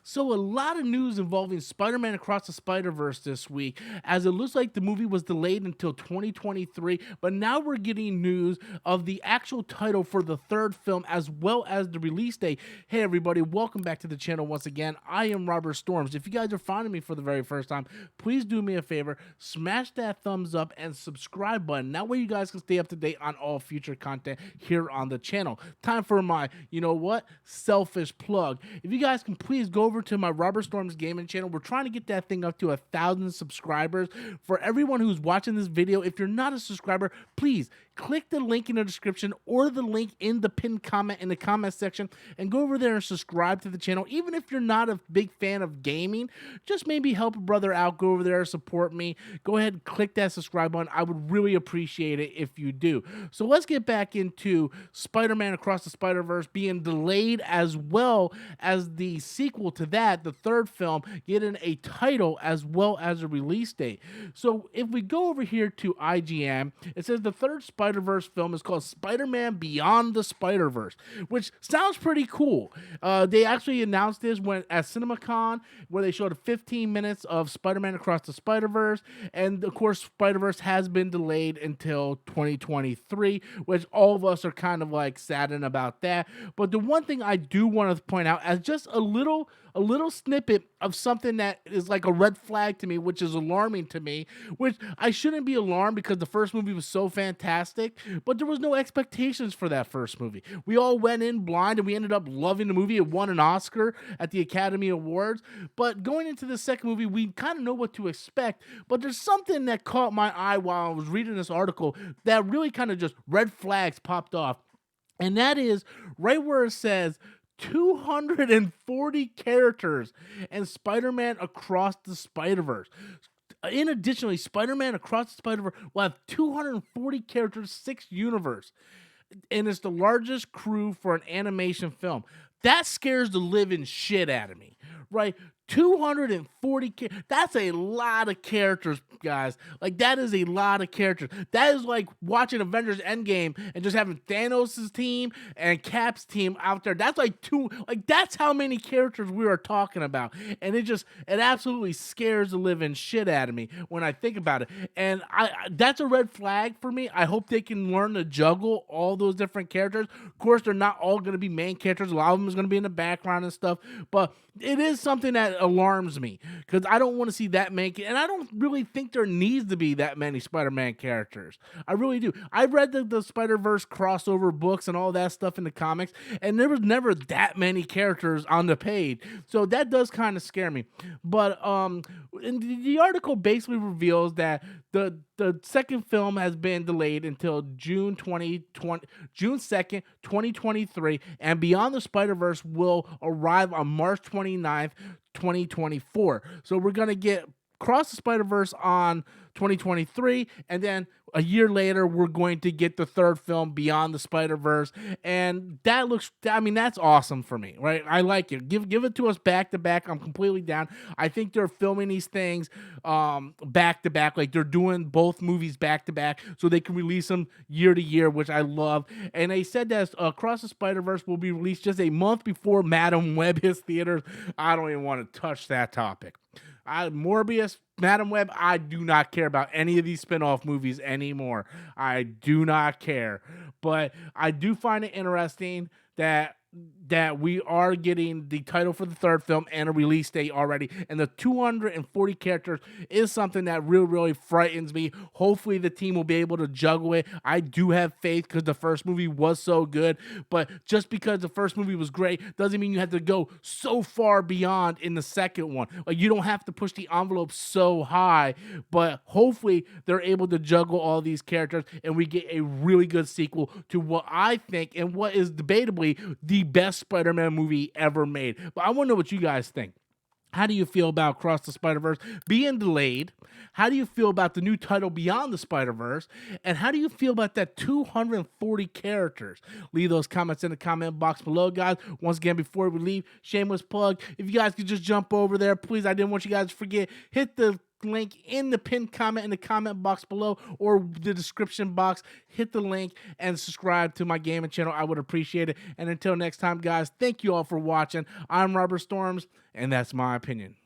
So a lot of news involving Spider-Man Across the Spider-Verse this week, as it looks like the movie was delayed until 2023, but now we're getting news of the actual title for the third film as well as the release date. Hey everybody, welcome back to the channel once again. I am Robert Storms. If you guys are finding me for the very first time, please do me a favor, smash that thumbs up and subscribe button. That way you guys can stay up to date on all future content here on the channel. Time for my, selfish plug. If you guys can please go over to my Robert Storms gaming channel. We're trying to get that thing up to 1,000 subscribers. For everyone who's watching this video, if you're not a subscriber, please click the link in the description or the link in the pinned comment in the comment section and go over there and subscribe to the channel. Even if you're not a big fan of gaming, just maybe help a brother out. Go over there, support me. Go ahead and click that subscribe button. I would really appreciate it if you do. So let's get back into Spider-Man Across the Spider-Verse being delayed, as well as the sequel to that, the third film, getting a title as well as a release date. So if we go over here to IGN, it says the third Spider-Verse film is called Spider-Man Beyond the Spider-Verse, which sounds pretty cool. They actually announced this at CinemaCon, where they showed 15 minutes of Spider-Man Across the Spider-Verse, and of course Spider-Verse has been delayed until 2023, which all of us are kind of like saddened about that. But the one thing I do want to point out as just a little snippet of something that is like a red flag to me, which is alarming to me, which I shouldn't be alarmed because the first movie was so fantastic, but there was no expectations for that first movie. We all went in blind and we ended up loving the movie. It won an Oscar at the Academy Awards, but going into the second movie, we kind of know what to expect, but there's something that caught my eye while I was reading this article that really kind of just red flags popped off, and that is right where it says 240 characters and Spider-Man Across the Spider-Verse. Additionally, Spider-Man Across the Spider-Verse will have 240 characters, 6 universe, and it's the largest crew for an animation film. That scares the living shit out of me, right? 240, that's a lot of characters, guys. Like, that is a lot of characters. That is like watching Avengers Endgame and just having Thanos' team and Cap's team out there. That's like that's how many characters we are talking about. And it absolutely scares the living shit out of me when I think about it. And that's a red flag for me. I hope they can learn to juggle all those different characters. Of course, they're not all going to be main characters. A lot of them is going to be in the background and stuff, but it is something that alarms me because I don't want to see that many, and I don't really think there needs to be that many Spider-Man characters. I really do. I read the Spider-Verse crossover books and all that stuff in the comics, and there was never that many characters on the page, so that does kind of scare me. But and the article basically reveals that the second film has been delayed until June 2nd, 2023, and Beyond the Spider-Verse will arrive on March 29th, 2024. So we're going to get Cross the Spider-Verse on 2023, and then a year later we're going to get the third film, Beyond the Spider-Verse, and that looks, I mean, that's awesome for me, right? I like it. Give it to us back to back. I'm completely down. I think they're filming these things back to back, like they're doing both movies back to back so they can release them year to year, which I love. And they said that Across the Spider-Verse will be released just a month before Madam Web hits theaters. I don't even want to touch that topic. Morbius, Madam Web, I do not care about any of these spin-off movies anymore. I do not care. But I do find it interesting that we are getting the title for the third film and a release date already, and the 240 characters is something that really frightens me. Hopefully the team will be able to juggle it. I do have faith because the first movie was so good, but just because the first movie was great doesn't mean you have to go so far beyond in the second one. Like, you don't have to push the envelope so high, but hopefully they're able to juggle all these characters and we get a really good sequel to what I think and what is debatably the best Spider-Man movie ever made. But I want to know what you guys think. How do you feel about Across the Spider-Verse being delayed? How do you feel about the new title Beyond the Spider-Verse? And how do you feel about that 240 characters? Leave those comments in the comment box below, guys. Once again, before we leave, shameless plug. If you guys could just jump over there, please. I didn't want you guys to forget. Hit the link in the pinned comment in the comment box below or the description box. Hit the link and subscribe to my gaming channel. I would appreciate it. And until next time, guys, thank you all for watching. I'm Robert Storms, and that's my opinion.